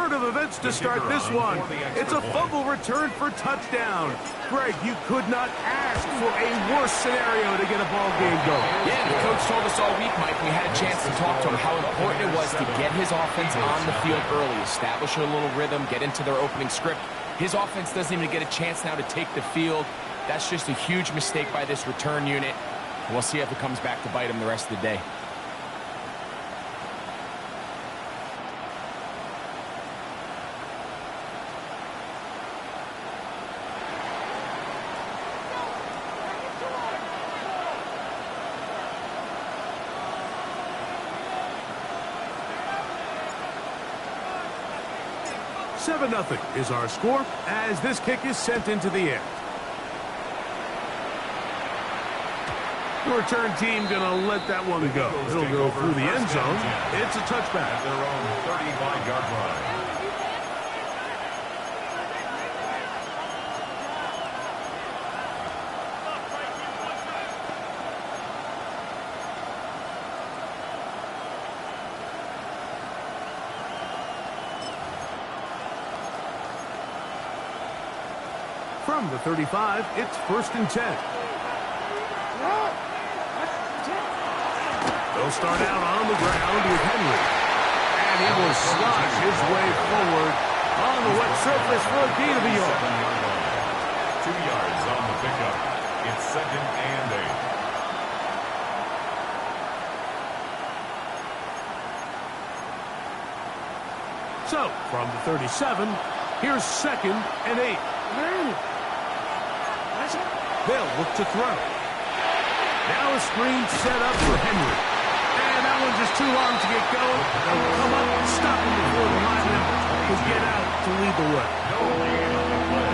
turn of events to start this one. It's a fumble return for touchdown. Greg, you could not ask for a worse scenario to get a ball game going. Yeah, the coach told us all week, Mike, we had a chance to talk to him how important it was to get his offense on the field early, establish a little rhythm, get into their opening script. His offense doesn't even get a chance now to take the field. That's just a huge mistake by this return unit. We'll see if it comes back to bite him the rest of the day. Seven 0 is our score as this kick is sent into the air. The return team gonna let that one go. It'll go through the end zone. It's a touchback. At their own 35-yard line. From the 35, it's 1st and 10. They'll start out on the ground with Henry. And he will slosh his way forward on the wet surface for a gain of a yard. 2 yards on the pickup. It's 2nd and 8. So, from the 37, here's 2nd and 8. They'll look to throw. Now a screen set up for Henry. And that one's just too long to get going. They'll come up and stop him before the lineman will get out to lead the way.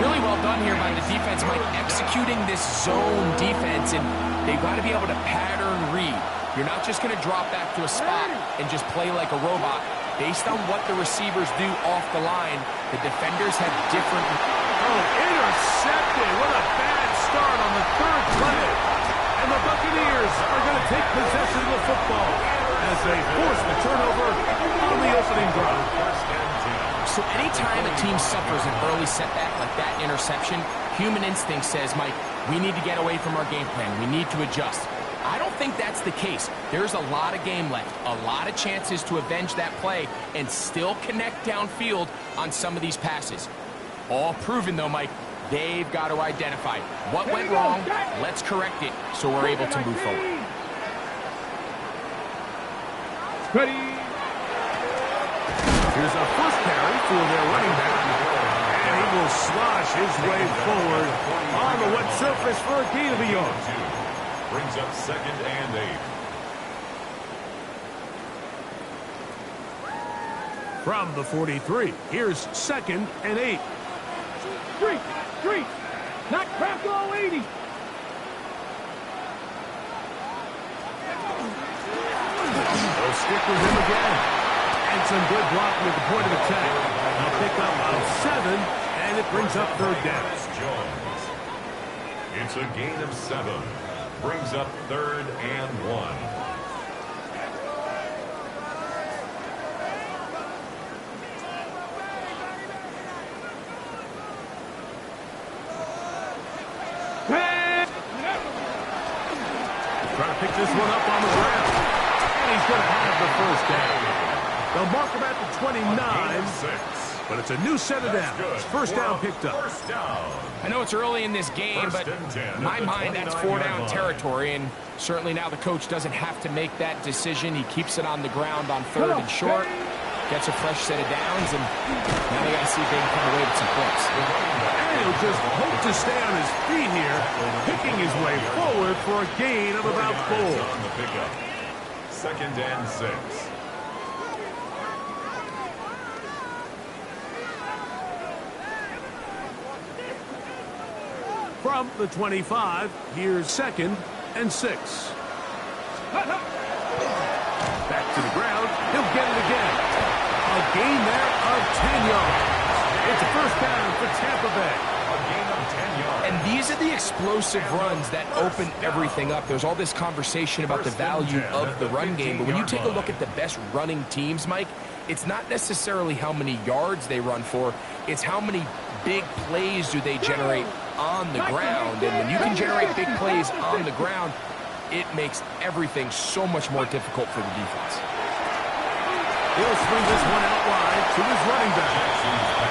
Really well done here by the defense, Mike, executing this zone defense, and they've got to be able to pattern read. You're not just going to drop back to a spot and just play like a robot. Based on what the receivers do off the line, the defenders have different... Oh, intercepted. What a bad start on the 3rd play. And the Buccaneers are going to take possession of the football as they force the turnover on the opening drive. So anytime a team suffers an early setback like that interception, human instinct says, Mike, we need to get away from our game plan. We need to adjust. I don't think that's the case. There's a lot of game left, a lot of chances to avenge that play and still connect downfield on some of these passes. All proven, though, Mike, they've got to identify what went wrong, let's correct it so we're able to move forward. Ready. Here's a first carry for their running back. And he will slosh his way forward on the wet surface for a gain of a yard. Brings up 2nd and 8. From the 43, here's 2nd and 8. Street, not crack all 80. They'll stick with him again. And some good blocking at the point of attack. A pickup of 7, and it brings up 3rd down. It's a gain of 7. Brings up 3rd and 1. Trying to pick this one up on the ground. And he's going to have the 1st down. They'll mark him at the 29. But it's a new set of downs. 1st down picked up. I know it's early in this game, but in my mind, that's 4-down territory, and certainly now the coach doesn't have to make that decision. He keeps it on the ground on 3rd and short, gets a fresh set of downs, and now they got to see if they can come away with some points. And he'll just hope to stay on his feet here, picking his way forward for a gain of about 4. On the pickup. 2nd and 6. From the 25, here's 2nd and 6. Back to the ground. He'll get it again. A gain there of 10 yards. It's a 1st down for Tampa Bay. A gain of 10 yards. And these are the explosive runs that open everything up. There's all this conversation about the value of the run game, but when you take a look at the best running teams, Mike, it's not necessarily how many yards they run for, it's how many big plays do they generate on the ground. And when you can generate big plays on the ground, it makes everything so much more difficult for the defense. He'll swing this one out wide to his running back.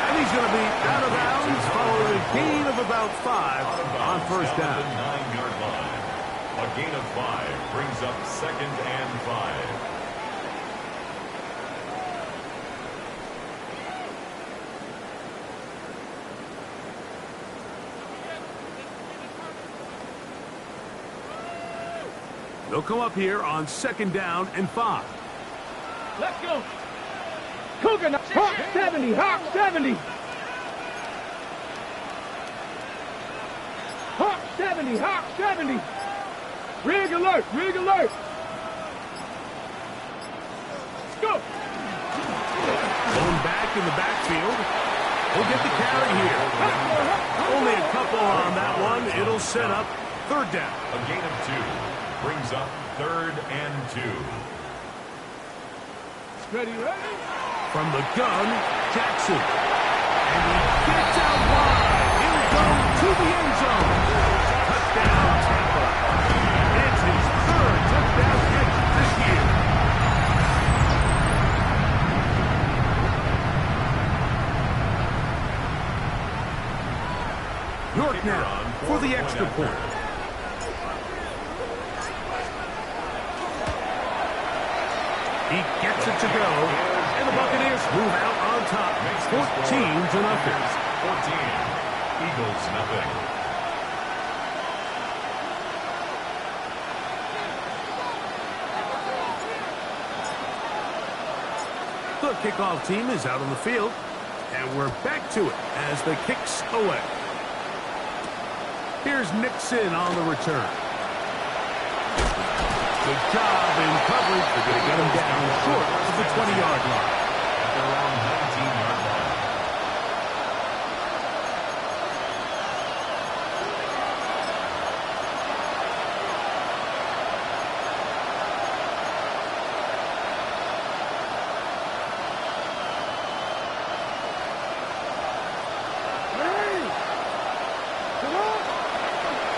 And he's going to be out of bounds following a gain of about 5 on first down. 9-yard line. A gain of 5 brings up 2nd and 5. They'll come up here on 2nd down and 5. Let's go. Cougar, Hawk 70, Hawk 70. Hawk 70, Hawk 70. Rig alert, rig alert. Go. Going back in the backfield. We'll get the carry here. Only a couple on that one. It'll set up 3rd down. A gain of 2 brings up 3rd and 2. Ready, ready. From the gun, Jackson. And he gets out wide. He'll go to the end zone. Touchdown, Tampa. It's his 3rd touchdown catch this year. York now for the extra point. He gets it to go, and the Buccaneers move out on top, 14-0. 14. Eagles, nothing. The kickoff team is out on the field, and we're back to it as the kick's away. Here's Nixon on the return. Good job in coverage. They're going to get him down short of the 20-yard line. At around 19-yard line.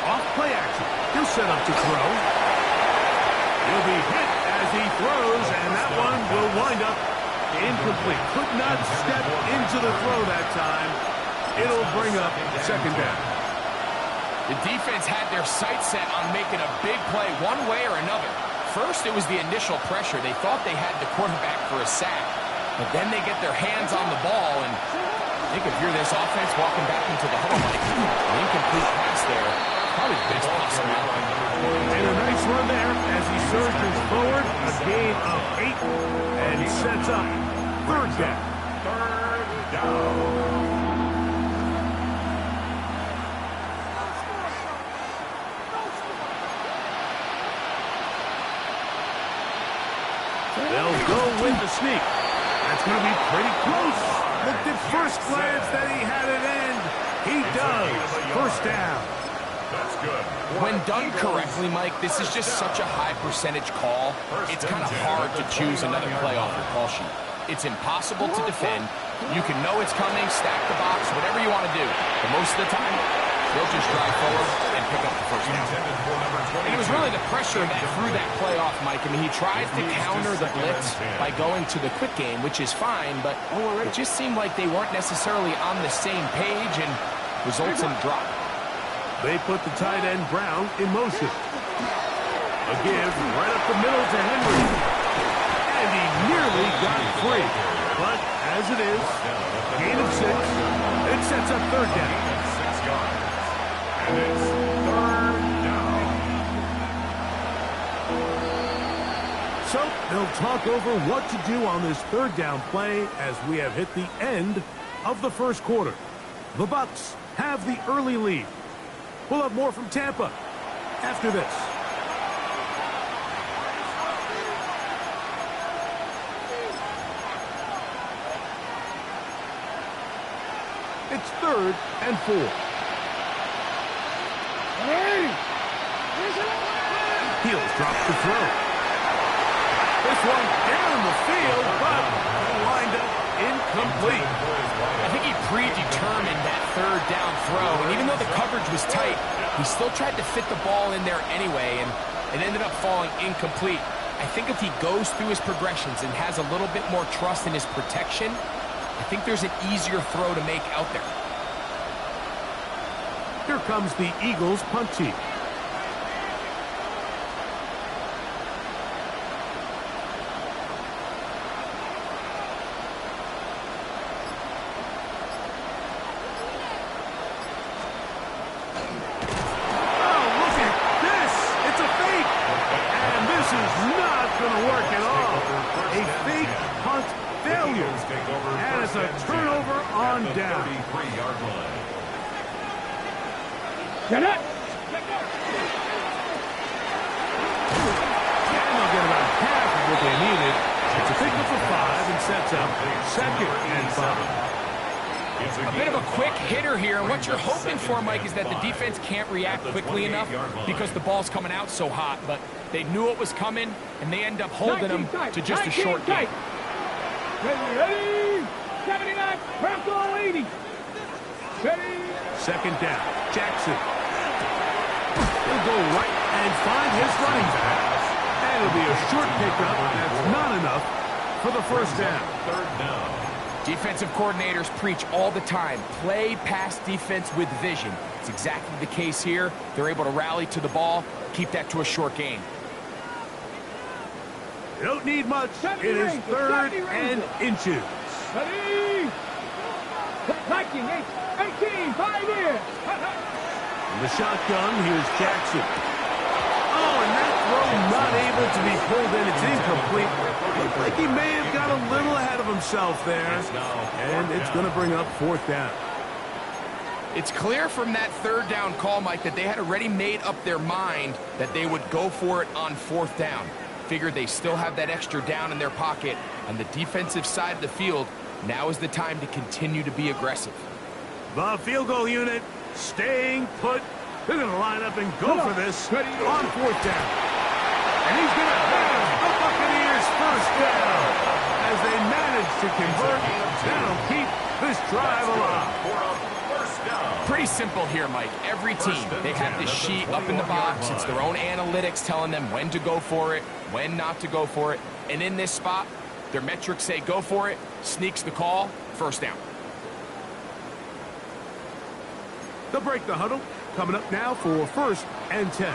Off play action. He'll set up to throw. He'll be hit as he throws, and that one will wind up incomplete. Could not step into the throw that time. It'll bring up 2nd down. The defense had their sights set on making a big play one way or another. First, it was the initial pressure. They thought they had the quarterback for a sack, but then they get their hands on the ball, and I think if you're this offense walking back into the huddle, like an incomplete pass there, probably the best possible outcome. And a nice run there as he surges forward. A gain of 8 and sets up 3rd down. 3rd down. They'll go with the sneak. That's going to be pretty close. Looked at first glance that he had it end. He does. 1st down. That's good. When done correctly, Mike, this is just such a high percentage call. It's kind of hard to choose another play off your call sheet. It's impossible to defend. You can know it's coming, stack the box, whatever you want to do. But most of the time, they'll just drive forward and pick up the 1st down. And it was really the pressure that threw that play off, Mike. I mean, he tries to counter the blitz by going to the quick game, which is fine, but it just seemed like they weren't necessarily on the same page and results in drop. They put the tight end Brown in motion. A give right up the middle to Henry. And he nearly got free. But as it is, gain of 6. It sets up 3rd down. 6 yards. And it's 3rd down. So they'll talk over what to do on this 3rd down play as we have hit the end of the 1st quarter. The Bucs have the early lead. We'll have more from Tampa after this. It's 3rd and 4. Heels drop the throw. This one down the field, but lined up incomplete. I think he predetermined that third down throw, and even though the coverage was tight, he still tried to fit the ball in there anyway, and it ended up falling incomplete. I think if he goes through his progressions and has a little bit more trust in his protection, I think there's an easier throw to make out there. Here comes the Eagles punt team. And it's a turnover on down. Get it! And they'll get about half of what they needed. It's a pickup for 5 and sets up 2nd and 5. A bit of a quick hitter here, and what you're hoping for, Mike, is that the defense can't react quickly enough because the ball's coming out so hot, but they knew it was coming, and they end up holding them to just a short gain. Ready, 79, Bronco 80. Ready. 2nd down, Jackson. He'll go right and find his running back. And it'll be a short pickup. That's not enough for the 1st down. 3rd down. Defensive coordinators preach all the time, play pass defense with vision. It's exactly the case here. They're able to rally to the ball, keep that to a short gain. You don't need much. It is 3rd and inches. Ready. Viking 18, 5 in. In the shotgun, here's Jackson. Oh, and that throw not able to be pulled in. It's incomplete. Looked like he may have got a little ahead of himself there. And it's going to bring up 4th down. It's clear from that 3rd down call, Mike, that they had already made up their mind that they would go for it on 4th down. Figured they still have that extra down in their pocket. On the defensive side of the field, now is the time to continue to be aggressive. The field goal unit staying put. They're going to line up and go for this on 4th down. And he's going to have the Buccaneers 1st down as they manage to convert. That'll keep this drive alive. Pretty simple here, Mike. Every team, they have this sheet up in the box. It's their own analytics telling them when to go for it, when not to go for it. And in this spot, their metrics say go for it, sneaks the call, 1st down. They'll break the huddle. Coming up now for 1st and 10.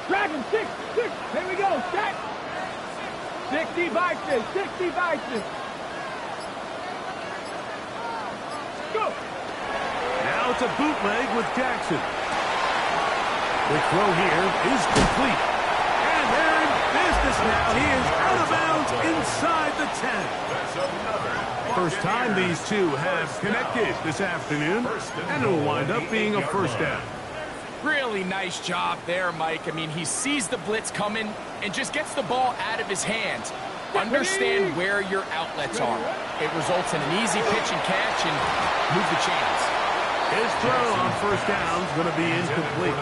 Dragon 6. Here we go. Set. 60 Vikings. 60 Vikings. Go. Now it's a bootleg with Jackson. The throw here is complete. And they're in business now. He is out of bounds inside the 10. First time these two have connected this afternoon, and it'll wind up being a 1st down. Really nice job there, Mike. I mean, he sees the blitz coming and just gets the ball out of his hands. Understand where your outlets are. It results in an easy pitch and catch and move the chains. His throw on 1st down is going to be incomplete.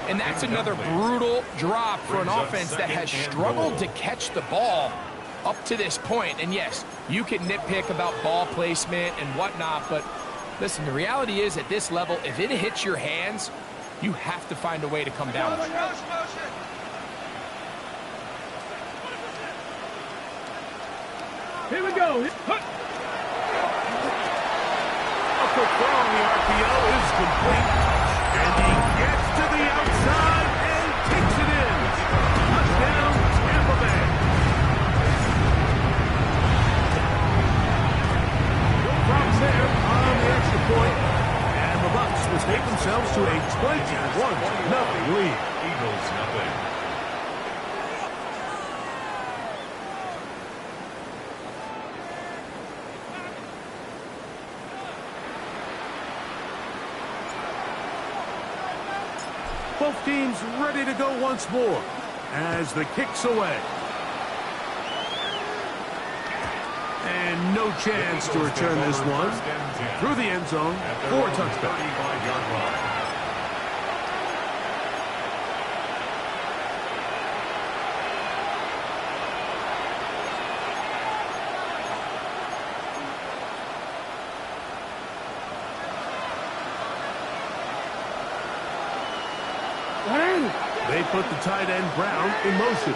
And that's another brutal drop for an offense that has struggled to catch the ball up to this point. And yes, you can nitpick about ball placement and whatnot, but listen, the reality is at this level, if it hits your hands, you have to find a way to come down. Here we go. A quick throw on the RPO is complete. And he gets to the outside and takes it in. Touchdown, Tampa Bay. No problems there on the extra point. And the Bucs will take themselves to a 21-0 lead. Eagles nothing. Both teams ready to go once more as the kick's away. And And no chance to return this one through the end zone for a touchdown. 35-yard line. They put the tight end Brown in motion.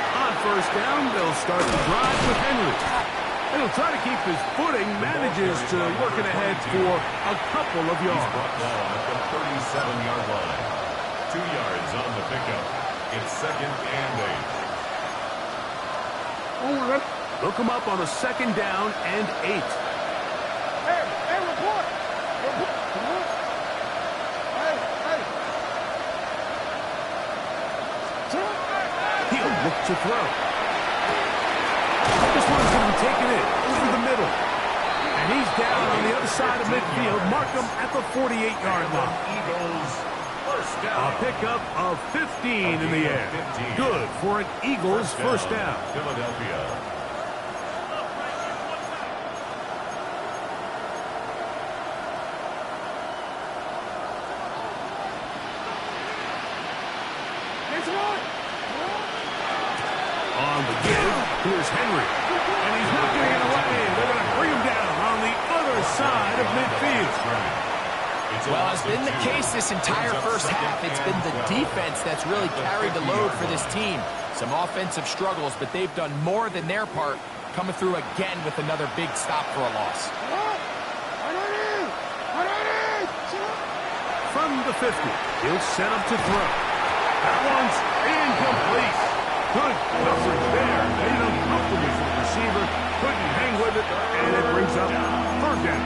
On first down, they'll start the drive with Henry. And he'll try to keep his footing, manages to work it ahead for a couple of yards. Brought down at the 37-yard line. 2 yards on the pickup. It's 2nd and 8. They'll come up on a 2nd down and 8. Hey, report. He'll look to throw. This one's going to be taken in over the middle. And he's down on the other side of midfield. Mark him at the 48-yard line. Eagles first down. A pickup of 15 in the air. 15. Good for an Eagles first down. Philadelphia. On the give, here's Henry. And he's not going to get away. They're going to bring him down on the other side of midfield. Well, as been the case this entire first half, it's been the defense that's really carried the load for this team. Some offensive struggles, but they've done more than their part, coming through again with another big stop for a loss. From the 50, he'll set up to throw. That one's incomplete. Good coverage there. Made him comfortable for the receiver. Couldn't hang with it, and it brings up 3rd down.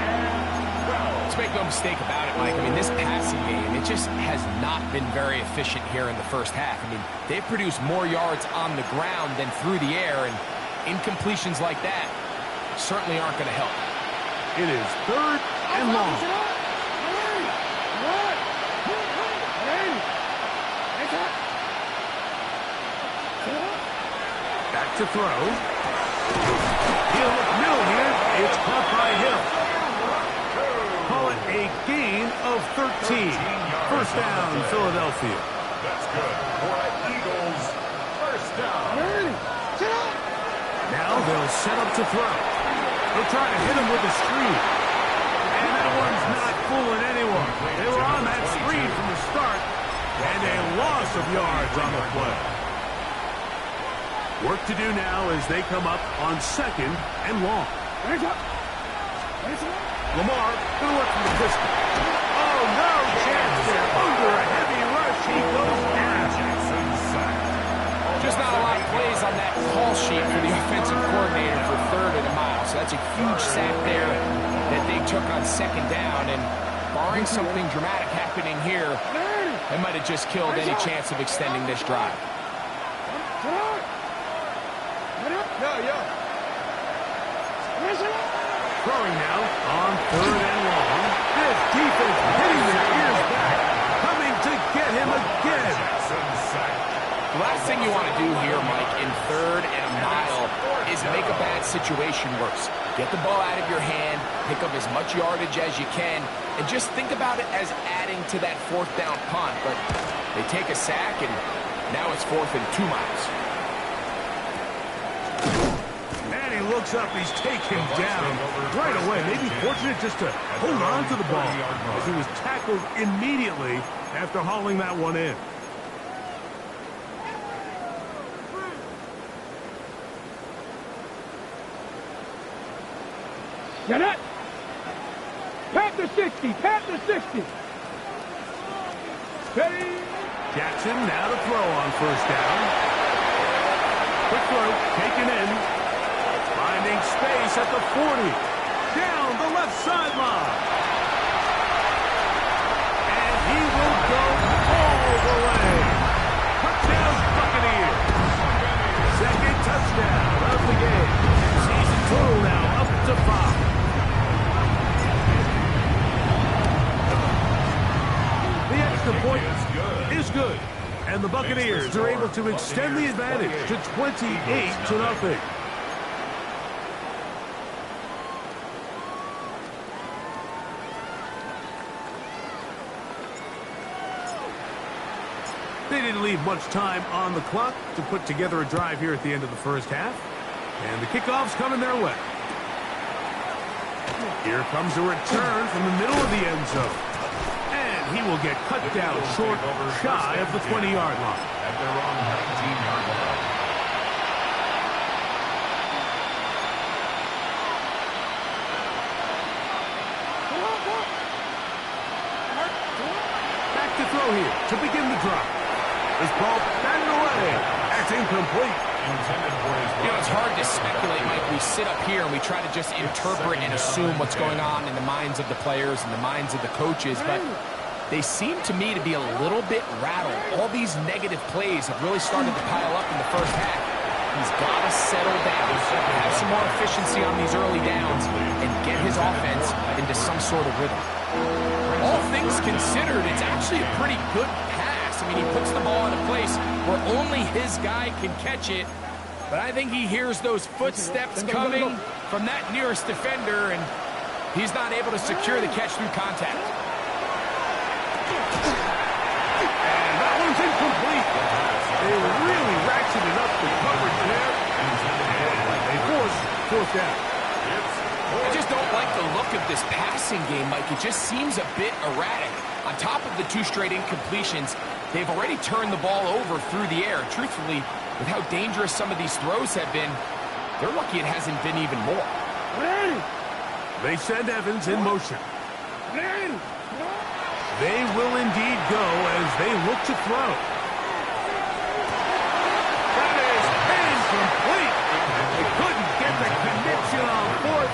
Let's make no mistake about it, Mike. I mean, this passing game, it just has not been very efficient here in the first half. I mean, they've produced more yards on the ground than through the air, and incompletions like that certainly aren't going to help. It is 3rd and long. Back to throw. He'll look middle here. It's caught by Hill. Call it a gain of 13. First down, Philadelphia. That's good for an Eagles first down. Now they'll set up to throw. They'll try to hit him with a screen. And that one's not fooling anyone. They were on that screen from the start. And a loss of yards on the play. Work to do now as they come up on 2nd and long. Lamar going to work from the pistol. Oh, no chance there. Under a heavy rush, he goes down. Just not a lot of plays on that call sheet for the offensive coordinator for 3rd and a mile. So that's a huge sack there that they took on 2nd down. And barring something dramatic happening here, they might have just killed any chance of extending this drive. Throwing now on 3rd and long. This defense hitting their ears back. Coming to get him again. The last thing you want to do here, Mike, in 3rd and a mile is make a bad situation worse. Get the ball out of your hand, pick up as much yardage as you can, and just think about it as adding to that 4th down punt. But they take a sack, and now it's 4th and 2 miles. And he looks up, he's taken down right away. Maybe fortunate just to hold on to the ball as he was tackled immediately after hauling that one in. Get it! Pat the 60! Pat the 60! Steady! Jackson now to throw on 1st down. Quick throw, taken in. Finding space at the 40. Down the left sideline. And he will go all the way. Touchdown Buccaneers. 2nd touchdown of the game. Season total now up to 5. The extra point is good. And the Buccaneers are able to extend the advantage to 28-0. They didn't leave much time on the clock to put together a drive here at the end of the first half. And the kickoff's coming their way. Here comes a return from the middle of the end zone. And he will get cut down short, shy of the 20-yard line. At their own 19-yard line. Back to throw here to begin the drive. This ball batted away. That's incomplete. You know, it's hard to speculate, Mike. We sit up here and we try to just interpret and assume what's going on in the minds of the players and the minds of the coaches, but they seem to me to be a little bit rattled. All these negative plays have really started to pile up in the first half. He's got to settle down, have some more efficiency on these early downs, and get his offense into some sort of rhythm. All things considered, it's actually a pretty good pass. I mean, he puts the ball in a place where only his guy can catch it, but I think he hears those footsteps coming from that nearest defender, and he's not able to secure the catch through contact. And that one's incomplete. They really ratcheted up the coverage there. And they force fourth down. I just don't like the look of this passing game, Mike. It just seems a bit erratic. On top of the 2 straight incompletions, they've already turned the ball over through the air. Truthfully, with how dangerous some of these throws have been, they're lucky it hasn't been even more. They send Evans in motion. They will indeed go as they look to throw. That is incomplete. They couldn't get the connection on fourth.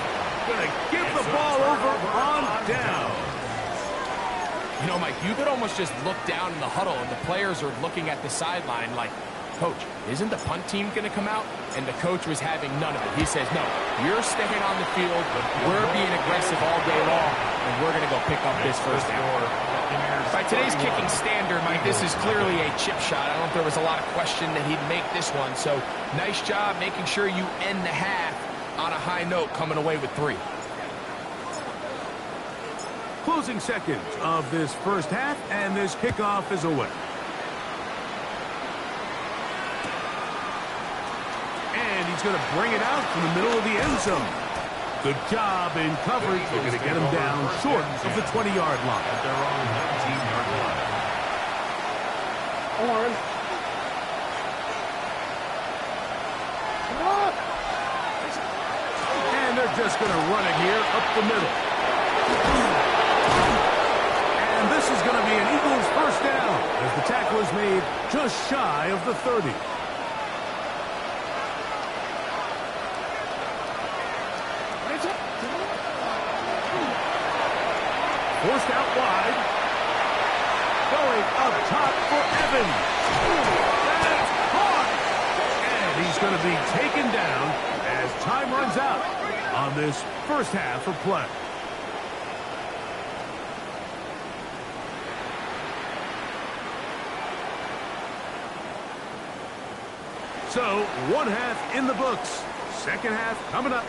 Going to give the ball over on down. You know, Mike, you could almost just look down in the huddle, and the players are looking at the sideline like, Coach, isn't the punt team going to come out? And the coach was having none of it. He says, no, you're staying on the field. We're being aggressive all day long, and we're going to go pick up this first down. By today's kicking standard, Mike, this is clearly a chip shot. I don't think there was a lot of question that he'd make this one. So nice job making sure you end the half on a high note, coming away with 3. Closing seconds of this first half, and this kickoff is away. And he's going to bring it out from the middle of the end zone. Good job in coverage. They're going to get him down short of the 20-yard line. At their own 19-yard line. And they're just going to run it here up the middle. And this is going to be an Eagles first down as the tackle is made just shy of the 30. Forced out wide. Going up top for Evans. That's caught. And he's going to be taken down as time runs out on this first half of play. So, one half in the books. Second half coming up.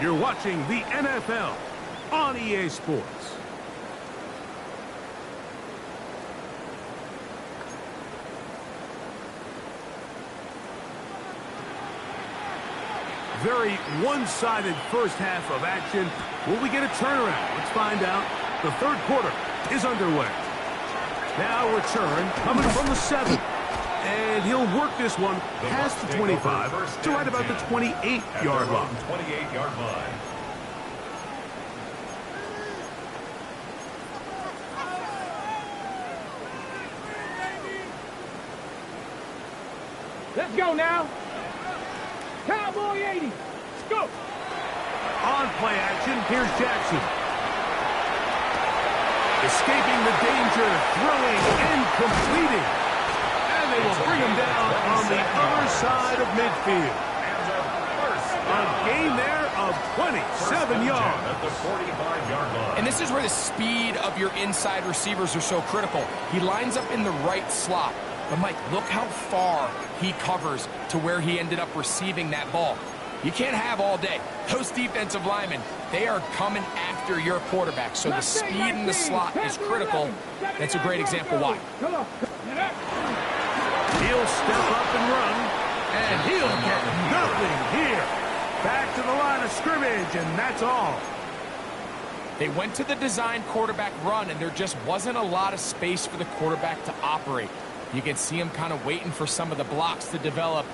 You're watching the NFL on EA Sports. Very one-sided first half of action. Will we get a turnaround? Let's find out. The third quarter is underway. Now return coming from the 7. And he'll work this one past the 25 to right about the 28-yard line. 28-yard line. Let's go now. Cowboy 80. Let's go. On play action, here's Jackson. Escaping the danger, throwing and completing. And they will bring him down on the other side of midfield. A gain there of 27 yards. At the 45-yard line. And this is where the speed of your inside receivers are so critical. He lines up in the right slot. But, Mike, look how far he covers to where he ended up receiving that ball. You can't have all day. Those defensive linemen, they are coming after your quarterback. So the speed in the slot is critical. That's a great example why. He'll step up and run, and he'll get nothing here. Back to the line of scrimmage, and that's all. They went to the design quarterback run, and there just wasn't a lot of space for the quarterback to operate. You can see him kind of waiting for some of the blocks to develop.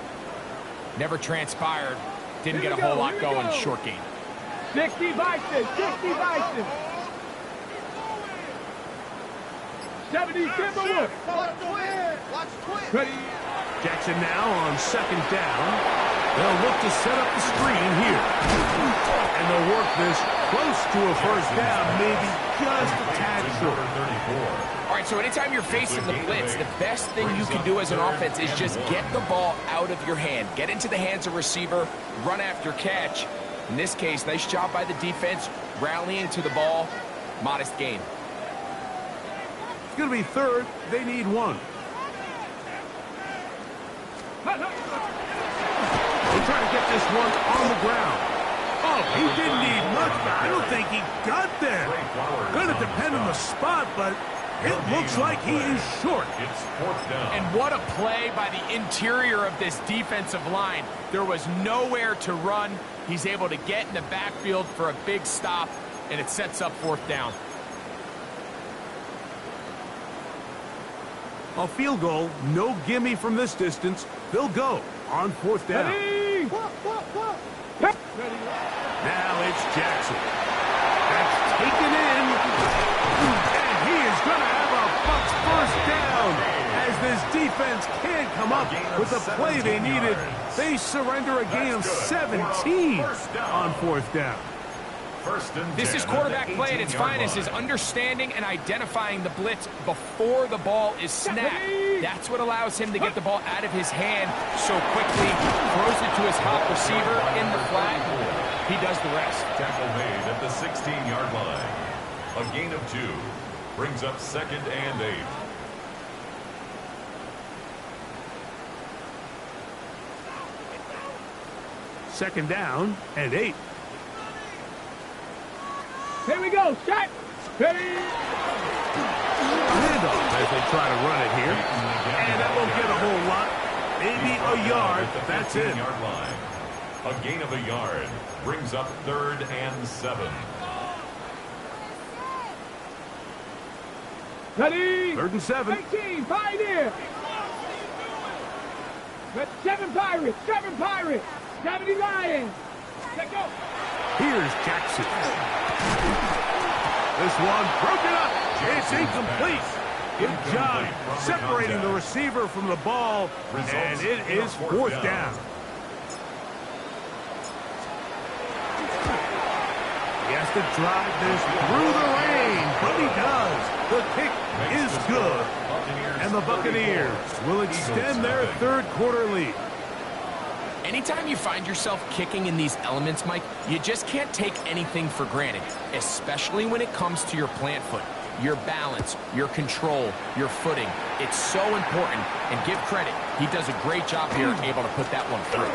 Never transpired. Didn't get a whole lot going. Short game. 60 Bison, 60 Bison. 70 Timberwolves. Ready. Jackson now on second down. They'll look to set up the screen here. And they'll work this close to a first down, maybe just a tad short. All right, so anytime you're facing the blitz, the best thing you can do as an offense is just get the ball out of your hand. Get into the hands of receiver, run after catch. In this case, nice job by the defense, rallying to the ball. Modest gain. It's going to be third. They need one. They try to get this one on the ground. Oh, he didn't need much, but I don't think he got there. Going to depend on the spot, but it looks like he is short. It's fourth down. And what a play by the interior of this defensive line. There was nowhere to run. He's able to get in the backfield for a big stop, and it sets up fourth down. A field goal, no gimme from this distance. They'll go on fourth down. Ready. Now it's Jackson. That's taken in. And he is going to have a Bucs first down. As this defense can't come up with the play they needed. They surrender a gain of 17 on fourth down. This is quarterback play at its finest, is understanding and identifying the blitz before the ball is snapped. That's what allows him to get the ball out of his hand so quickly, throws it to his hot receiver in the flat. He does the rest. Tackle made at the 16-yard line. A gain of 2 brings up second and 8. Second down and 8. Here we go. Shot. Ready. Handoff as they try to run it here. And that won't get a whole lot. Maybe a yard. That's it. Line. A gain of a yard brings up third and 7. Ready. Third and 7. 18. Pioneer. 7 Pirates. 7 Pirates. 70 Lions. Let's go. Here's Jackson. This one broken up. It's incomplete. Good job separating the receiver from the ball. And it is fourth down. He has to drive this through the rain, but he does. The kick is good. And the Buccaneers will extend their third quarter lead. Anytime you find yourself kicking in these elements, Mike, you just can't take anything for granted, especially when it comes to your plant foot, your balance, your control, your footing. It's so important, and give credit. He does a great job here, able to put that one through.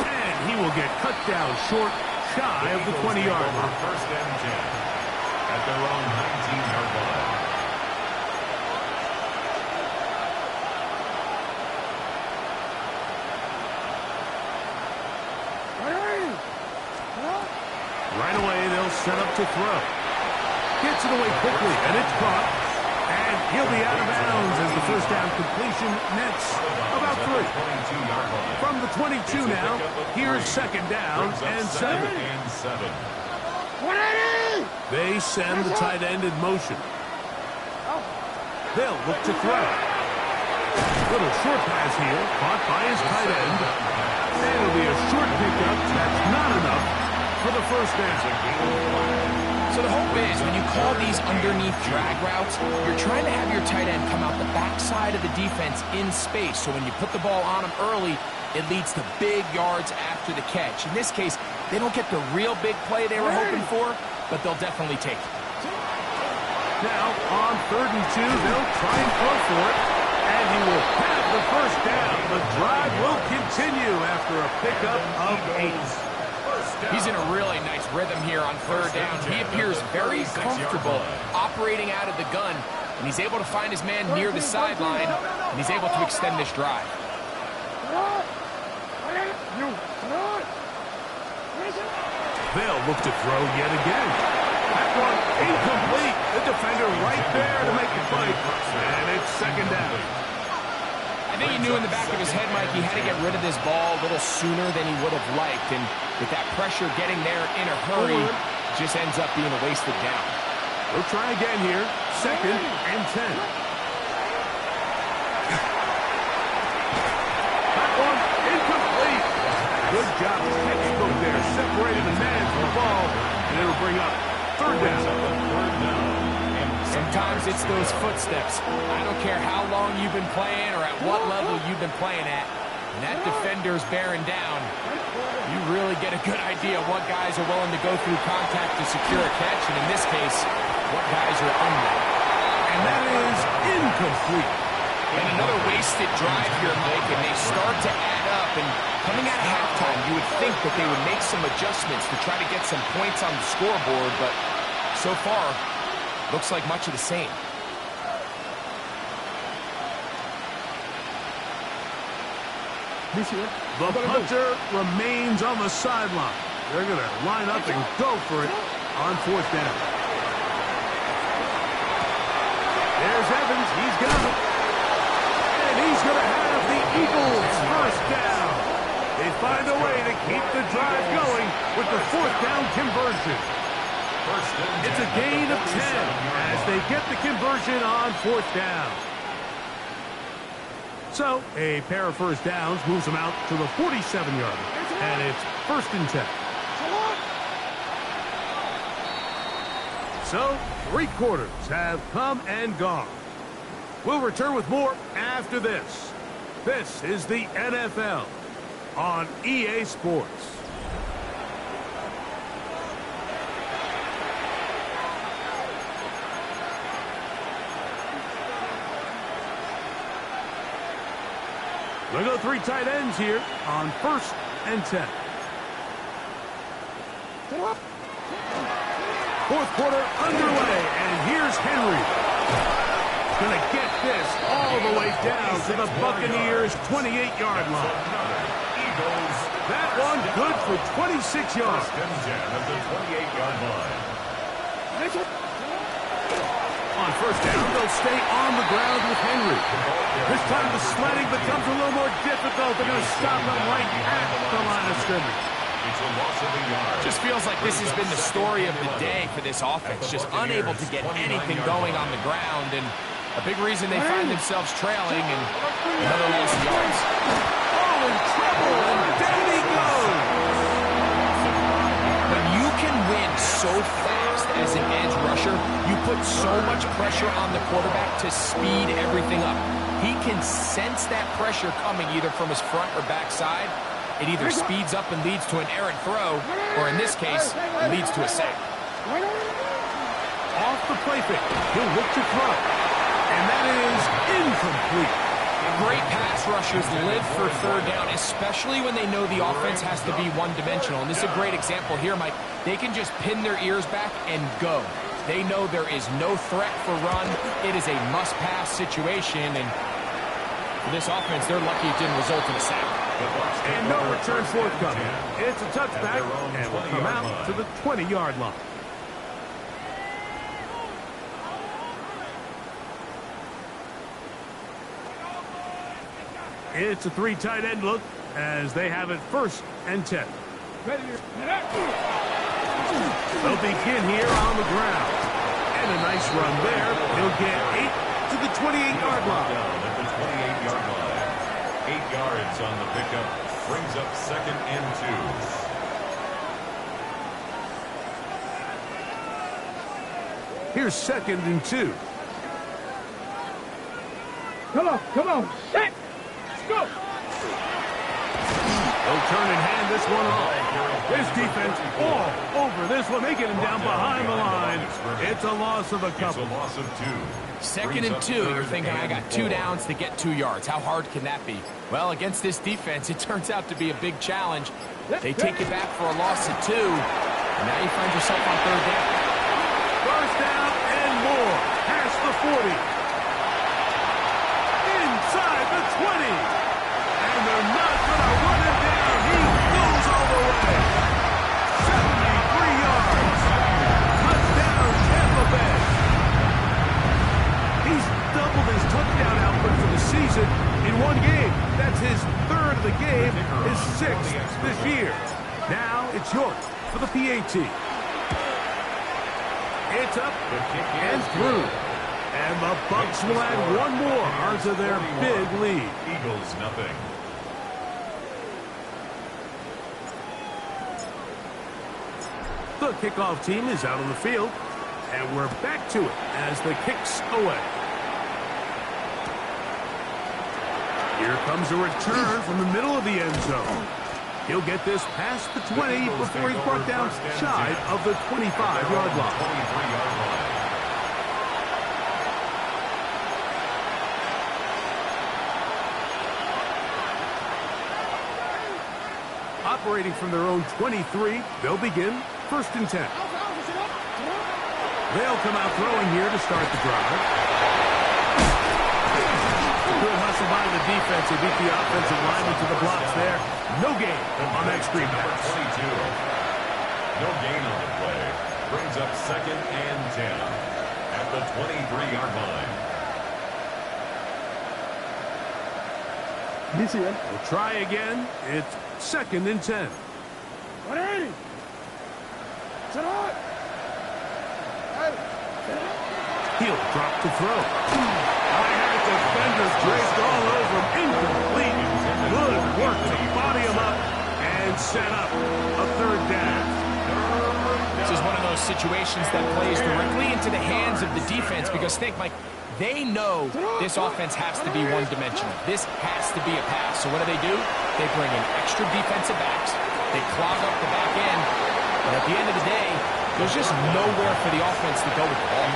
And he will get cut down short, shy of the 20-yard line. First and 10 at their own 19-yard line. Right away, they'll set up to throw. Gets it away quickly, and it's caught. And he'll be out of bounds as the first down completion nets about 3. From the 22 now, here's second down and 7. They send the tight end in motion. They'll look to throw. Little short pass here, caught by his tight end. And it'll be a short pickup. That's not enough for the first down. So the hope is when you call these underneath drag routes, you're trying to have your tight end come out the backside of the defense in space. So when you put the ball on him early, it leads to big yards after the catch. In this case, they don't get the real big play they were hoping for, but they'll definitely take it. Now, on 3rd and 2, they'll try and go for it. And he will have the first down. The drive will continue after a pickup of 8. He's in a really nice rhythm here on third down. He appears very comfortable operating out of the gun, and he's able to find his man near the sideline, and he's able to extend this drive. They'll look to throw yet again. That one incomplete. The defender right there to make the play, and it's second down. I think he knew in the back of his head, Mike, he had to get rid of this ball a little sooner than he would have liked. And with that pressure getting there in a hurry, just ends up being a wasted down. We'll try again here. Second and 10. That one incomplete. Good job. Textbook there. Separated the man from the ball. And it'll bring up third down. Sometimes it's those footsteps. I don't care how long you've been playing or at what level you've been playing at. When that defender's bearing down, you really get a good idea of what guys are willing to go through contact to secure a catch, and in this case, what guys are unwilling. And that is incomplete. And another wasted drive here, Mike, and they start to add up. And coming out of halftime, you would think that they would make some adjustments to try to get some points on the scoreboard, but so far, looks like much of the same. The punter remains on the sideline. They're going to line up and go for it on fourth down. There's Evans. He's got it. And he's going to have the Eagles first down. They find a way to keep the drive going with the fourth down conversion. It's a gain of 10 as they get the conversion on fourth down. So, a pair of first downs moves them out to the 47-yard line, and it's first and 10. So, 3 quarters have come and gone. We'll return with more after this. This is the NFL on EA Sports. We'll go 3 tight ends here on first and 10. Fourth quarter underway, and here's Henry. Gonna get this all the way down to the Buccaneers' 28-yard line. That one good for 26 yards. At the 28-yard line. On first down, they'll stay on the ground with Henry. This time the sledding becomes a little more difficult. They're going to stop him right at the line of scrimmage. It's a loss of a yard. Just feels like this has been the story of the day for this offense. Just unable to get anything going on the ground, and a big reason they find themselves trailing and another loss of yards. Oh, in trouble, and down he goes. When you can win so fast as an edge rusher, you put so much pressure on the quarterback to speed everything up. He can sense that pressure coming either from his front or back side. It either speeds up and leads to an errant throw, or in this case, leads to a sack. Off the play fake, he'll look to throw. And that is incomplete. Great pass rushers live for third down, especially when they know the offense has to be one-dimensional. And this is a great example here, Mike. They can just pin their ears back and go. They know there is no threat for run. It is a must-pass situation, and for this offense, they're lucky it didn't result in a sack. And no return forthcoming. It's a touchback, and will come out to the 20-yard line. It's a 3 tight end look as they have it first and 10. They'll begin here on the ground. And a nice run there. He'll get 8 to the 28-yard line. At the 28-yard line. 8 yards on the pickup. Brings up second and 2. Here's second and 2. Come on, set. Go! They'll turn and hand this one off. This defense all over this one. They get him down behind the line. It's a loss of a couple. It's a loss of 2. Second and 2, you're thinking, I got 2 downs to get 2 yards. How hard can that be? Well, against this defense, it turns out to be a big challenge. They take it back for a loss of 2, and now you find yourself on third down. First down and more. Past the 40. Inside the 20. And they're not going to run him down. He goes all the way. 73 yards. Touchdown, Tampa Bay. He's doubled his touchdown output for the season in one game. That's his 3rd of the game, his 6th this year. Now it's York for the PAT. It's up and through. And the Bucs will add one more onto their big lead. Eagles nothing. The kickoff team is out on the field. And we're back to it as the kick's away. Here comes a return from the middle of the end zone. He'll get this past the 20 before he's brought down shy of the 25-yard line. 23-yard line. Operating from their own 23, they'll begin 1st and 10. They'll come out throwing here to start the drive. Good hustle by the defense. They beat the offensive lineman to the blocks there. No gain on that screen pass. 22. No gain on the play. Brings up 2nd and 10 at the 23-yard line. We'll try again. It's 2nd and 10. 180. Sit up. He'll drop to throw. Defenders draped all over him. Incomplete. Good work to body him up and set up a 3rd down. This is one of those situations that plays directly into the hands of the defense because think, Mike, they know this offense has to be one-dimensional. This has to be a pass. So what do? They bring in extra defensive backs. They clog up the back end. But at the end of the day, there's just nowhere for the offense to go with the ball.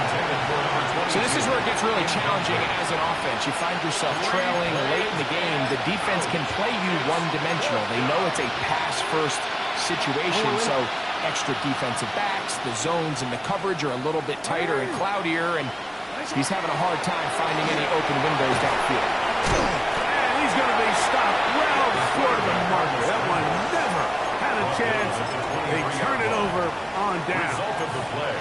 So this is where it gets really challenging as an offense. You find yourself trailing late in the game. The defense can play you one-dimensional. They know it's a pass-first situation, so extra defensive backs, the zones and the coverage are a little bit tighter and cloudier, and he's having a hard time finding any open windows downfield. And he's going to be stopped well short of the marker. That one never had a chance. They turn it over on down. Result of the play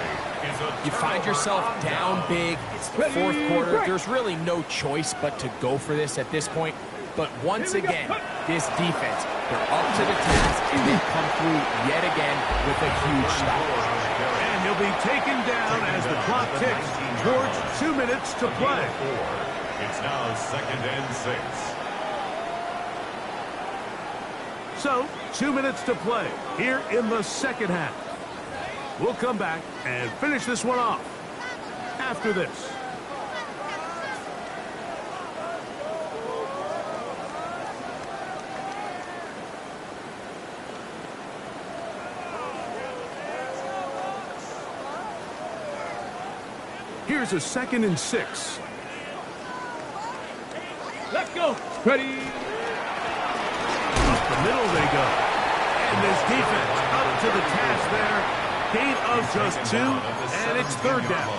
is a You find yourself down big. It's the 4th quarter. There's really no choice but to go for this at this point. But once again, this defense, they're up to the task, and they come through yet again with a huge stop. And he'll be taken down as the clock ticks towards 2 minutes to play. It's now 2nd and 6. So, 2 minutes to play here in the 2nd half. We'll come back and finish this one off after this. Here's a 2nd and 6. Let's go. Ready. Up the middle they go. And this defense up to the task there. Gain of just 2, and it's 3rd down.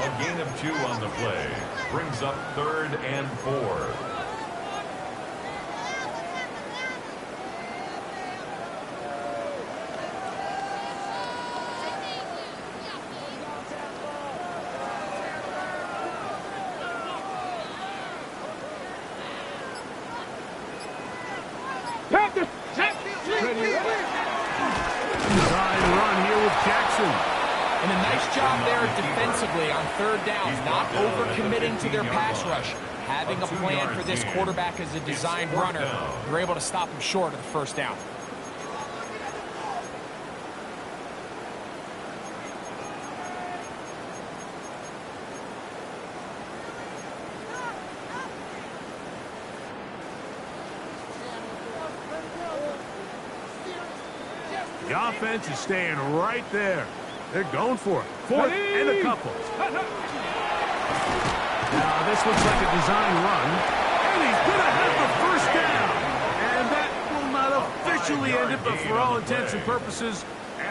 A gain of 2 on the play brings up 3rd and 4. Try and run here with Jackson. And a nice job there defensively on 3rd down, not overcommitting to their pass rush. Having a plan for this quarterback as a designed runner, you're able to stop him short of the 1st down. The offense is staying right there. They're going for it. Fourth and a couple. Now, this looks like a design run. And he's going to have the first down. And that will not officially end it, but for all intents and purposes,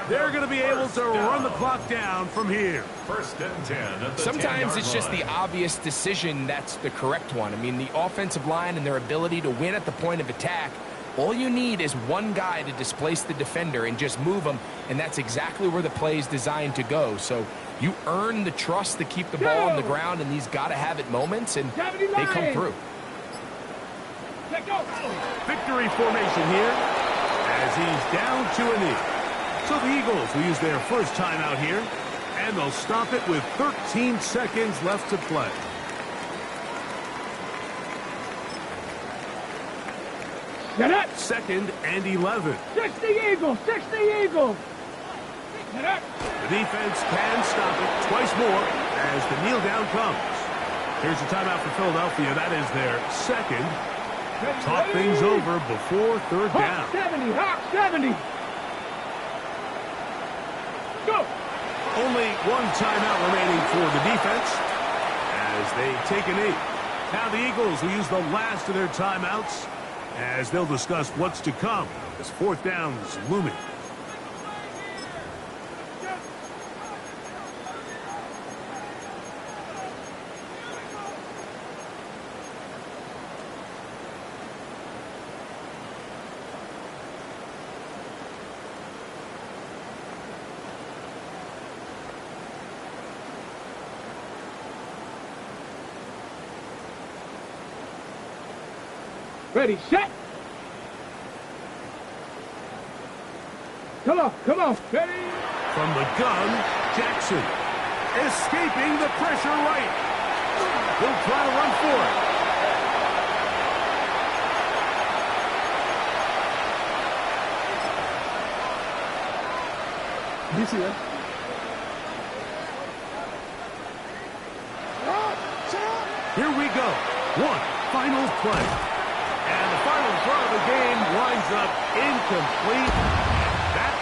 they're going to be able to run the clock down from here. First and 10 at the Sometimes 10-yard it's just line. the obvious decision that's the correct one. I mean, the offensive line and their ability to win at the point of attack, all you need is one guy to displace the defender and just move him, and that's exactly where the play is designed to go. So you earn the trust to keep the ball on the ground in these gotta-have-it moments, and they come through. Victory formation here as he's down to a knee. So the Eagles will use their first timeout here, and they'll stop it with 13 seconds left to play. Get up. 2nd and 11. 60 Eagles. 60 Eagles. Get up. The defense can stop it twice more as the kneel down comes. Here's a timeout for Philadelphia. That is their second. Talk things over before third down. Hawk 70. Hawk 70. Go. Only one timeout remaining for the defense as they take a knee. Now the Eagles will use the last of their timeouts as they'll discuss what's to come as fourth down is looming. Ready, set. Come on, come on. Ready. From the gun, Jackson escaping the pressure right. He'll try to run for it. You see that? Here we go. One final play. And the final throw of the game winds up incomplete.